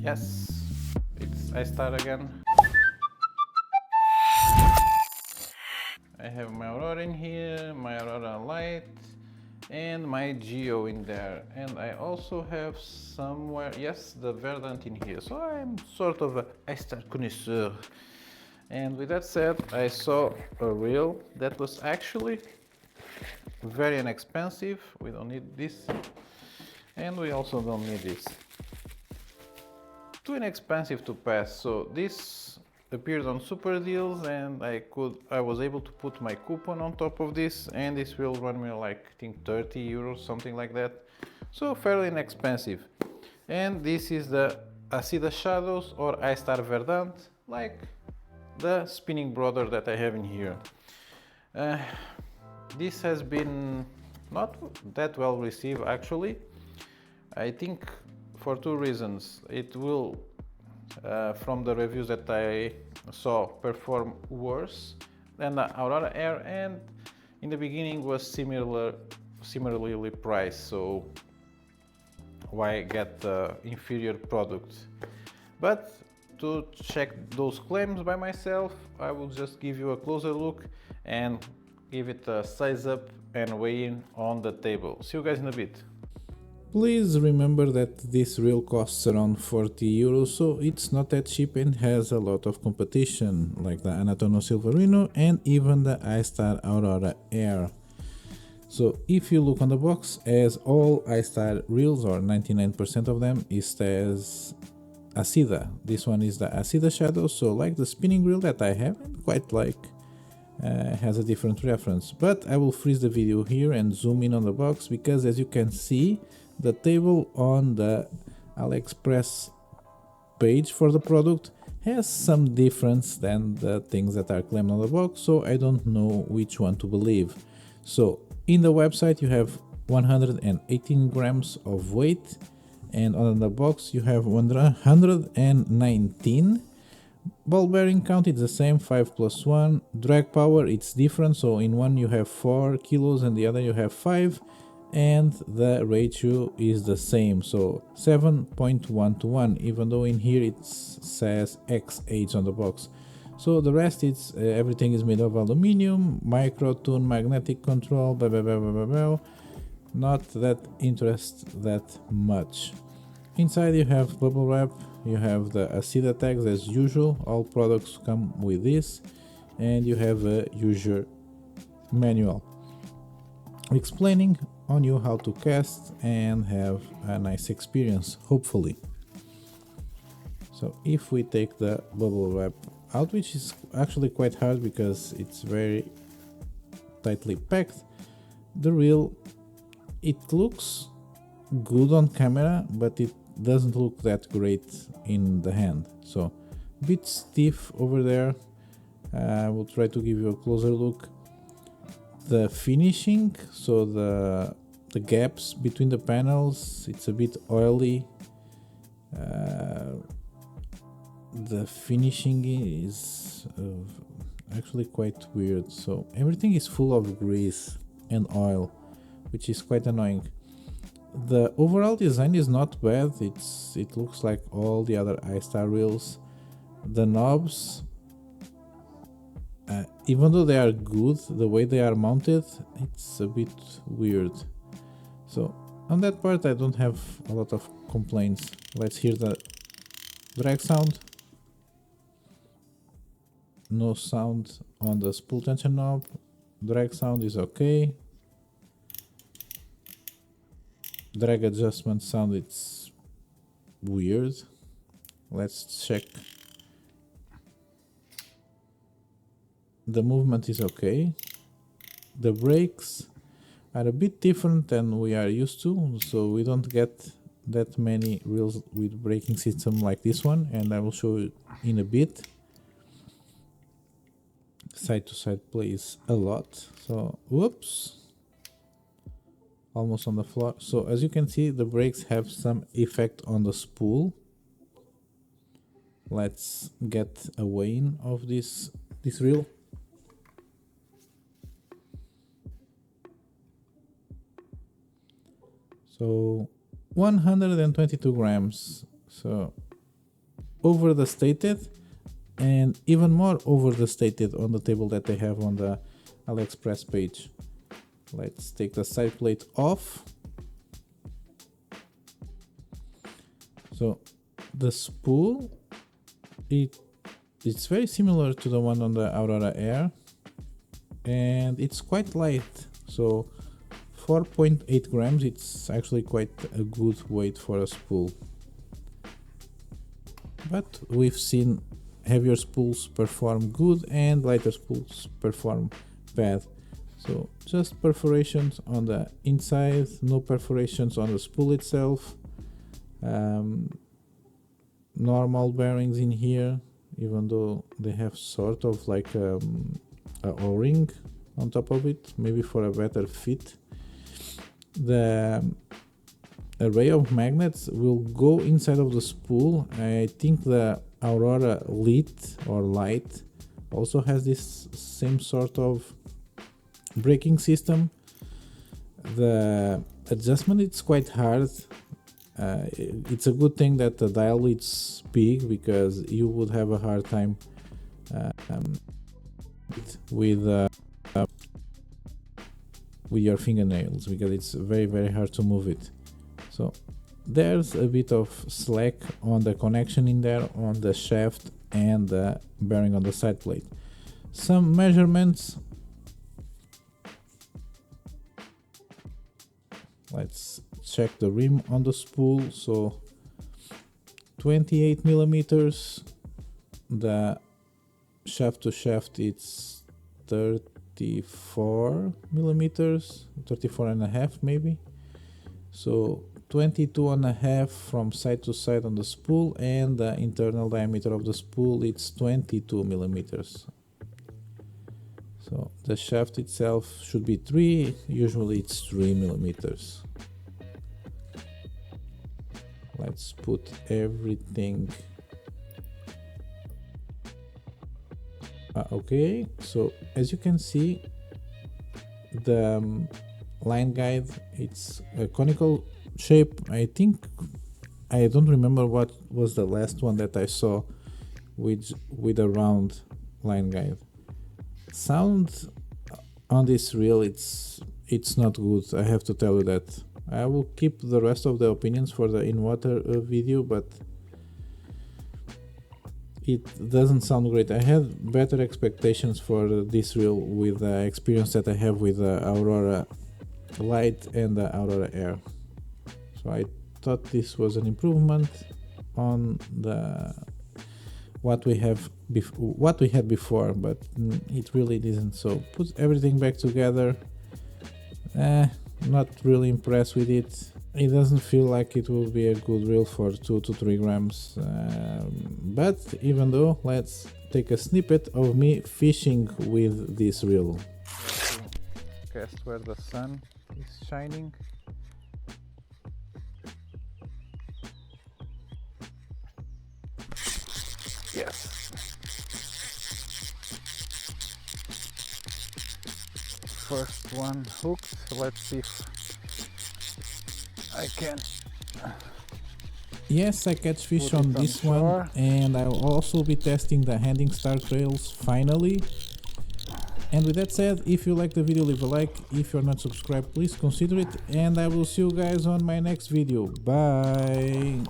Yes, I start again. I have my Aurora in here, my Aurora light, and my Geo in there. And I also have somewhere, yes, the Verdant in here. So I'm sort of a Histar connoisseur. And with that said, I saw a reel that was actually very inexpensive. We don't need this. And we also don't need this. Too inexpensive to pass, so this appeared on super deals and I was able to put my coupon on top of this, and this will run me like I think 30 euros, something like that, so fairly inexpensive. And this is the Acida Shadows or Histar Verdant, like the spinning brother that I have in here. This has been not that well received actually. I think for two reasons. It will, from the reviews that I saw, perform worse than the Aurora Air, and in the beginning was similarly priced, so why get the inferior product? But to check those claims by myself, I will just give you a closer look and give it a size up and weigh in on the table. See you guys in a bit. Please remember that this reel costs around 40 euros, so it's not that cheap and has a lot of competition, like the Anatono Silverino and even the Histar Aurora Air. So if you look on the box, as all Histar reels, or 99% of them, it says Acida. This one is the Acida Shadow, so like the spinning reel that I have and quite like, has a different reference. But I will freeze the video here and zoom in on the box, because as you can see, the table on the AliExpress page for the product has some difference than the things that are claimed on the box, so I don't know which one to believe. So in the website you have 118 grams of weight, and on the box you have 119. Ball bearing count is the same, 5 plus 1. Drag power, it's different, so in one you have 4 kilos and the other you have 5. And the ratio is the same, so 7.1 to 1, even though in here it says XH on the box. So the rest, it's everything is made of aluminium, micro tune, magnetic control, blah, blah, blah, blah, blah, blah. Not that interest that much. Inside you have bubble wrap, you have the Acida tags as usual, all products come with this, and you have a user manual explaining on you how to cast and have a nice experience, hopefully. So if we take the bubble wrap out, which is actually quite hard because it's very tightly packed, the reel, it looks good on camera, but it doesn't look that great in the hand, so a bit stiff over there. I will try to give you a closer look. The finishing, so the gaps between the panels, it's a bit oily. The finishing is actually quite weird, so everything is full of grease and oil, which is quite annoying. The overall design is not bad, it looks like all the other Histar reels. The knobs, even though they are good, the way they are mounted, it's a bit weird. So on that part I don't have a lot of complaints. Let's hear the drag sound. No sound on the spool tension knob. Drag sound is okay. Drag adjustment sound, it's weird. Let's check. The movement is okay. The brakes are a bit different than we are used to, so we don't get that many reels with braking system like this one, and I will show you in a bit. Side to side plays a lot, so whoops, almost on the floor. So as you can see, the brakes have some effect on the spool. Let's get a weigh-in of this reel. So 122 grams, so overstated, and even more overstated on the table that they have on the AliExpress page. Let's take the side plate off. So the spool, it's very similar to the one on the Aurora Air, and it's quite light. So 4.8 grams, it's actually quite a good weight for a spool. But we've seen heavier spools perform good and lighter spools perform bad. So just perforations on the inside, no perforations on the spool itself. Normal bearings in here, even though they have sort of like a O-ring on top of it, maybe for a better fit. The array of magnets will go inside of the spool. I think the Aurora Lit or Light also has this same sort of braking system. The adjustment is quite hard. It's a good thing that the dial is big, because you would have a hard time with your fingernails, because it's very hard to move it. So there's a bit of slack on the connection in there on the shaft and the bearing on the side plate. Some measurements. Let's check the rim on the spool. So 28 millimeters. The shaft to shaft, it's 34 millimeters, 34 and a half maybe. So 22 and a half from side to side on the spool, and the internal diameter of the spool, it's 22 millimeters. So the shaft itself should be 3, usually it's 3 millimeters. Let's put everything. Okay, so as you can see, the line guide, it's a conical shape. I think, I don't remember what was the last one that I saw with a round line guide. Sound on this reel, it's not good, I have to tell you that. I will keep the rest of the opinions for the in-water video, but it doesn't sound great. I had better expectations for this reel with the experience that I have with the Aurora Light and the Aurora Air. So I thought this was an improvement on the what we had before, but it really isn't. So put everything back together. Not really impressed with it. It doesn't feel like it will be a good reel for 2 to 3 grams. But even though, let's take a snippet of me fishing with this reel. Cast where the sun is shining. Yes. First one hooked. Let's see if I can. Yes, I catch fish on this one, and I'll also be testing the Handing Start rails finally. And with that said, if you like the video, leave a like. If you're not subscribed, please consider it, and I will see you guys on my next video. Bye!